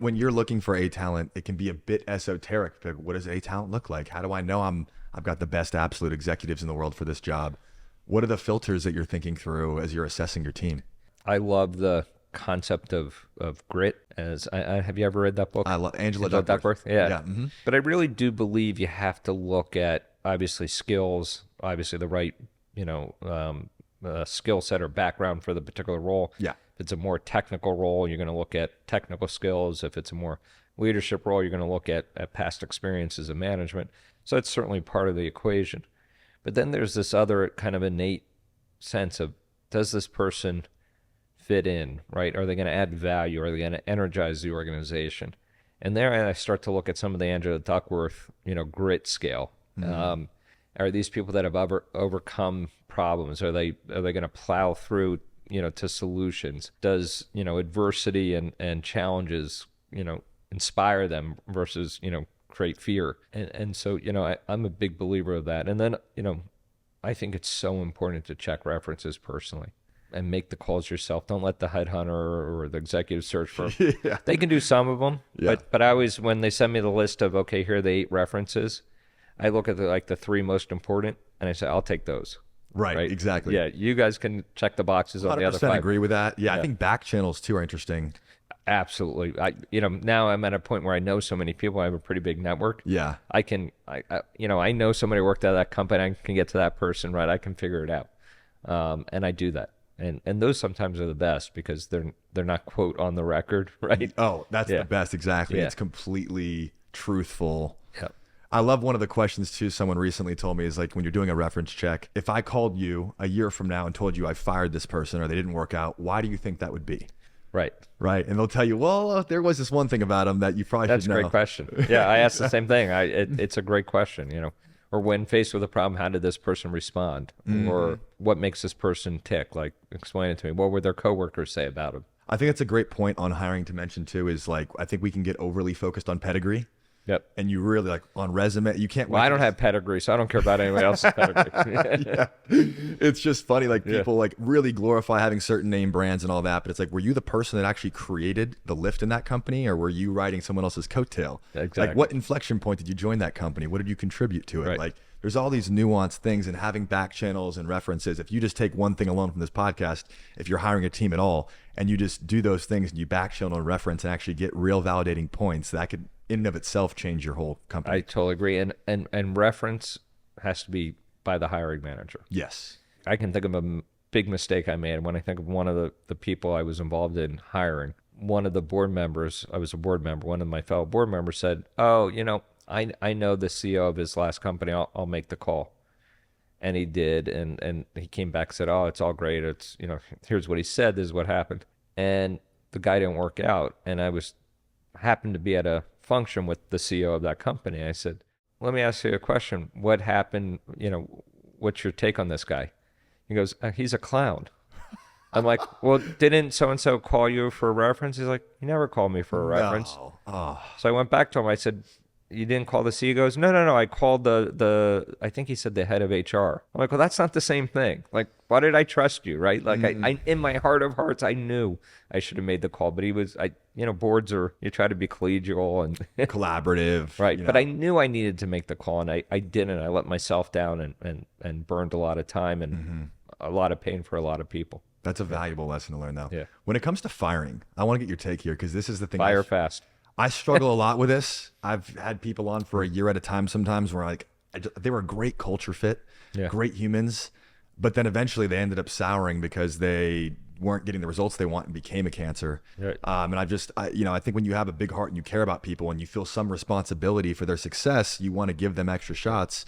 when you're looking for a talent, it can be a bit esoteric. But what does a talent look like? How do I know I've got the best absolute executives in the world for this job? What are the filters that you're thinking through as you're assessing your team? I love the concept of grit. Have you ever read that book? I love Angela Duckworth. Yeah. Yeah. Mm-hmm. But I really do believe you have to look at obviously skills, obviously the right, skill set or background for the particular role. Yeah. If it's a more technical role, you're going to look at technical skills. If it's a more leadership role, you're going to look at past experiences in management. So that's certainly part of the equation. But then there's this other kind of innate sense of, does this person fit in, right? Are they going to add value? Are they going to energize the organization? And there I start to look at some of the Angela Duckworth, grit scale. Mm-hmm. Are these people that have overcome problems? Are they going to plow through, to solutions? Does, adversity and challenges, inspire them versus, create fear? And so, I'm a big believer of that. And then, I think it's so important to check references personally and make the calls yourself. Don't let the headhunter or the executive search firm. Yeah. They can do some of them, yeah. But I always, when they send me the list of, okay, here are the 8 references, I look at the 3 most important and I say, I'll take those. Right, exactly. Yeah, you guys can check the boxes on the other 5. 100% agree with that. Yeah, I think back channels too are interesting. Absolutely. Now I'm at a point where I know so many people. I have a pretty big network. Yeah. I know somebody worked at that company. I can get to that person, right? I can figure it out. And I do that. And those sometimes are the best because they're not quote on the record, right? Oh, that's the best. Exactly. Yeah. It's completely truthful. Yep. I love one of the questions too someone recently told me is like, when you're doing a reference check, if I called you a year from now and told you I fired this person or they didn't work out, why do you think that would be? Right. And they'll tell you, well, there was this one thing about him that you probably should know. That's a great question. Yeah, I asked the same thing. It's a great question, Or when faced with a problem, how did this person respond? Mm-hmm. Or what makes this person tick? Like, explain it to me. What would their coworkers say about him? I think that's a great point on hiring to mention too, is like, I think we can get overly focused on pedigree. Yep. And you really like on resume, you can't. Well, I don't have pedigree, so I don't care about anybody else's pedigree. Yeah. It's just funny. Like people like really glorify having certain name brands and all that. But it's like, were you the person that actually created the lift in that company, or were you riding someone else's coattail? Exactly. Like what inflection point did you join that company? What did you contribute to it? Right. Like there's all these nuanced things, and having back channels and references. If you just take one thing alone from this podcast, if you're hiring a team at all and you just do those things and you back channel and reference and actually get real validating points, that could in and of itself change your whole company. I totally agree. And reference has to be by the hiring manager. Yes. I can think of a big mistake I made when I think of one of the people I was involved in hiring. One of the board members, I was a board member, one of my fellow board members said, oh, I know the CEO of his last company. I'll make the call. And he did. And he came back and said, oh, it's all great. It's, here's what he said. This is what happened. And the guy didn't work out. And I happened to be at a function with the CEO of that company. I said, let me ask you a question. What happened? What's your take on this guy? He goes, he's a clown. I'm like, well, didn't so-and-so call you for a reference? He's like, he never called me for a reference. No. Oh. So I went back to him. I said, you didn't call the CEO? He goes, no. I called I think he said the head of HR. I'm like, well, that's not the same thing. Like, why did I trust you, right? Like, I in my heart of hearts, I knew I should have made the call. But boards are, you try to be collegial and collaborative. Right. But I knew I needed to make the call, and I didn't. I let myself down and burned a lot of time and a lot of pain for a lot of people. That's a valuable lesson to learn, though. Yeah. When it comes to firing, I want to get your take here because this is the thing. Fire fast. I struggle a lot with this. I've had people on for a year at a time sometimes where they were a great culture fit, great humans, but then eventually they ended up souring because they weren't getting the results they want and became a cancer. Right. And I think when you have a big heart and you care about people and you feel some responsibility for their success, you want to give them extra shots.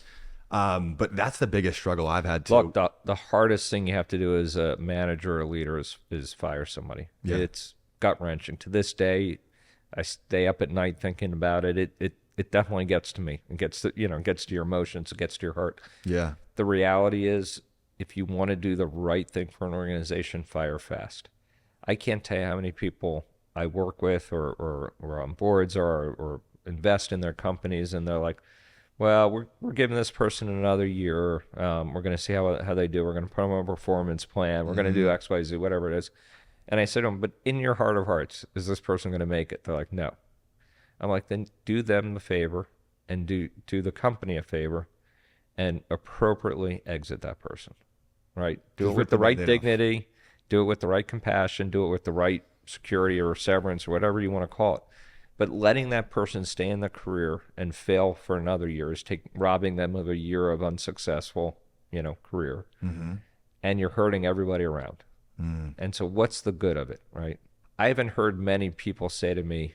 But that's the biggest struggle I've had too. Look, the hardest thing you have to do as a manager or a leader is fire somebody. Yeah. It's gut wrenching. To this day, I stay up at night thinking about it. It definitely gets to me. It gets to your emotions. It gets to your heart. Yeah. The reality is, if you want to do the right thing for an organization, fire fast. I can't tell you how many people I work with or on boards or invest in their companies, and they're like, well, we're giving this person another year. We're going to see how they do. We're going to put them on a performance plan. We're going to do X, Y, Z, whatever it is. And I said to them, but in your heart of hearts, is this person going to make it? They're like, no. I'm like, then do them the favor and do the company a favor and appropriately exit that person, right? Do it with the right dignity, do it with the right compassion, do it with the right security or severance or whatever you want to call it. But letting that person stay in the career and fail for another year is robbing them of a year of unsuccessful, career. Mm-hmm. And you're hurting everybody around. Mm. And so what's the good of it, right? I haven't heard many people say to me,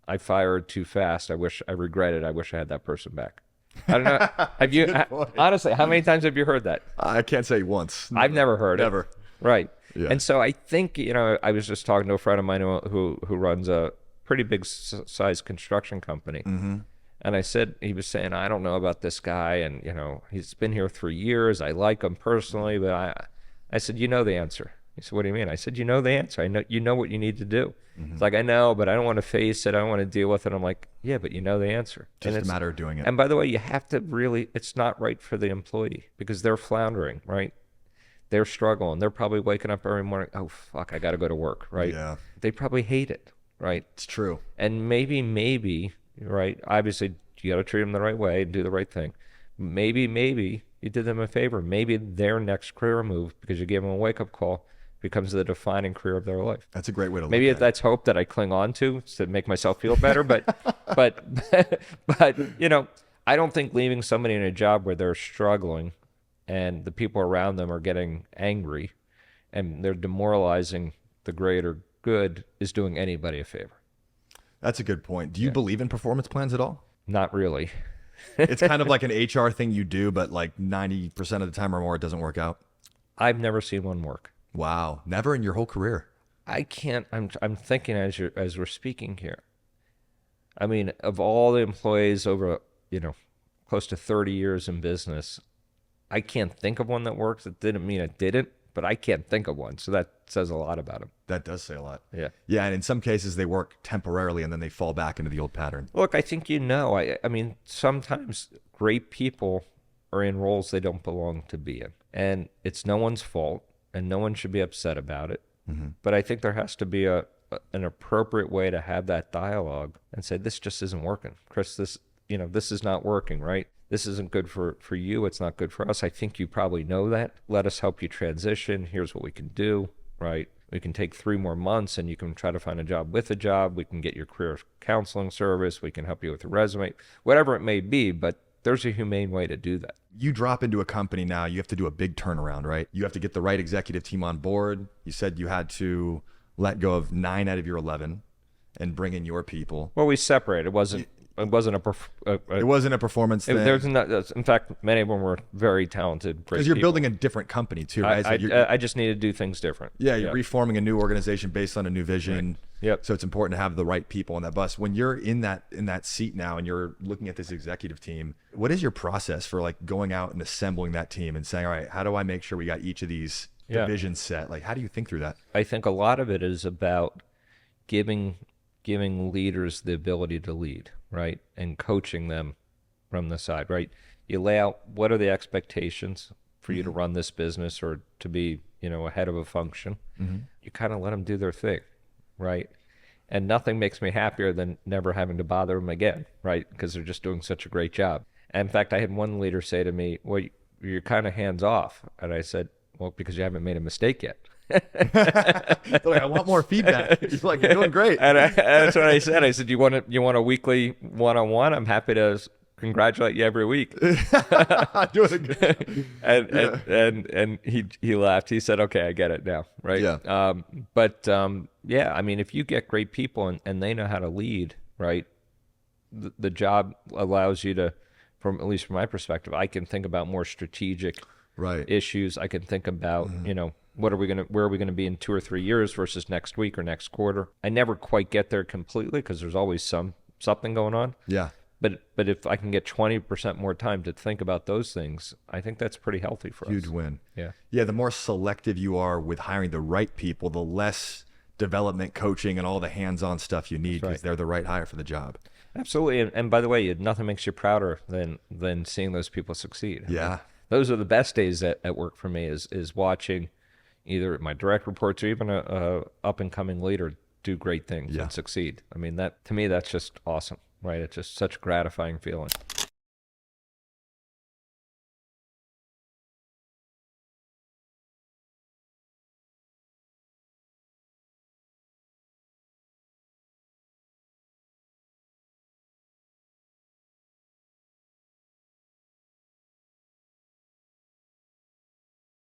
I fired too fast. I regret it. I wish I had that person back. I don't know. Have you, honestly, how many times have you heard that? I can't say once. I've never heard Never. it. Right. Yeah. And so I think, I was just talking to a friend of mine who runs a pretty big size construction company. Mm-hmm. And he was saying, I don't know about this guy. And, he's been here 3 years. I like him personally, but I said, you know the answer. He said, what do you mean? I said, you know the answer. I know, you know what you need to do. Mm-hmm. It's like, I know, but I don't want to face it. I don't want to deal with it. I'm like, yeah, but you know the answer. Just a matter of doing it. And by the way, you have to it's not right for the employee because they're floundering, right? They're struggling. They're probably waking up every morning, oh, fuck, I got to go to work, right? Yeah. They probably hate it, right? It's true. And maybe, right? Obviously, you got to treat them the right way and do the right thing. Maybe you did them a favor. Maybe their next career move, because you gave them a wake-up call, becomes the defining career of their life. That's a great way to look Maybe at that's hope that I cling on to make myself feel better. But, but I don't think leaving somebody in a job where they're struggling and the people around them are getting angry and they're demoralizing the greater good is doing anybody a favor. That's a good point. Do you believe in performance plans at all? Not really. It's kind of like an HR thing you do, but like 90% of the time or more, it doesn't work out. I've never seen one work. Wow. Never in your whole career. I can't, I'm thinking as we're speaking here. I mean, of all the employees over, close to 30 years in business, I can't think of one that works. It didn't mean it didn't, but I can't think of one. So that says a lot about them. That does say a lot. Yeah. Yeah. And in some cases they work temporarily and then they fall back into the old pattern. Look, I think I mean, sometimes great people are in roles they don't belong to be in. And it's no one's fault and no one should be upset about it. Mm-hmm. But I think there has to be an appropriate way to have that dialogue and say, this just isn't working. Chris, this is not working, right? This isn't good for you. It's not good for us. I think you probably know that. Let us help you transition. Here's what we can do, right? We can take 3 more months and you can try to find a job with a job. We can get your career counseling service. We can help you with a resume, whatever it may be. But there's a humane way to do that. You drop into a company now, you have to do a big turnaround, right? You have to get the right executive team on board. You said you had to let go of 9 out of your 11 and bring in your people. Well, we separated. It wasn't it wasn't a performance thing. In fact, many of them were very talented, great because you're people. building a different company too, right? I just need to do things different. Yeah, you're reforming a new organization based on a new vision. Right. Yep. So it's important to have the right people on that bus. When you're in that seat now and you're looking at this executive team, what is your process for like going out and assembling that team and saying, all right, how do I make sure we got each of these divisions set? Like, how do you think through that? I think a lot of it is about giving leaders the ability to lead, right? And coaching them from the side, right? You lay out what are the expectations for you to run this business or to be, ahead of a function. Mm-hmm. You kind of let them do their thing, right? And nothing makes me happier than never having to bother them again, right? Because they're just doing such a great job. And in fact, I had one leader say to me, well, you're kind of hands off. And I said, well, because you haven't made a mistake yet. Like, I want more feedback. He's like, you're doing great. And that's what I said. I said, you want a weekly one-on-one? I'm happy to congratulate you every week. Doing good. And he laughed. He said, okay, I get it now, right? Yeah. Yeah, I mean, if you get great people and they know how to lead, right, the job allows you to, at least from my perspective, I can think about more strategic issues. I can think about, where are we going to be in 2 or 3 years versus next week or next quarter? I never quite get there completely because there's always something going on. Yeah. But if I can get 20% more time to think about those things, I think that's pretty healthy for us. Huge win. Yeah. Yeah. The more selective you are with hiring the right people, the less development coaching and all the hands-on stuff you need because they're the right hire for the job. Absolutely. And by the way, nothing makes you prouder than seeing those people succeed. Yeah. Those are the best days at work for me is watching, either my direct reports or even a up and coming leader do great things and succeed. I mean, that to me, that's just awesome, right? It's just such a gratifying feeling.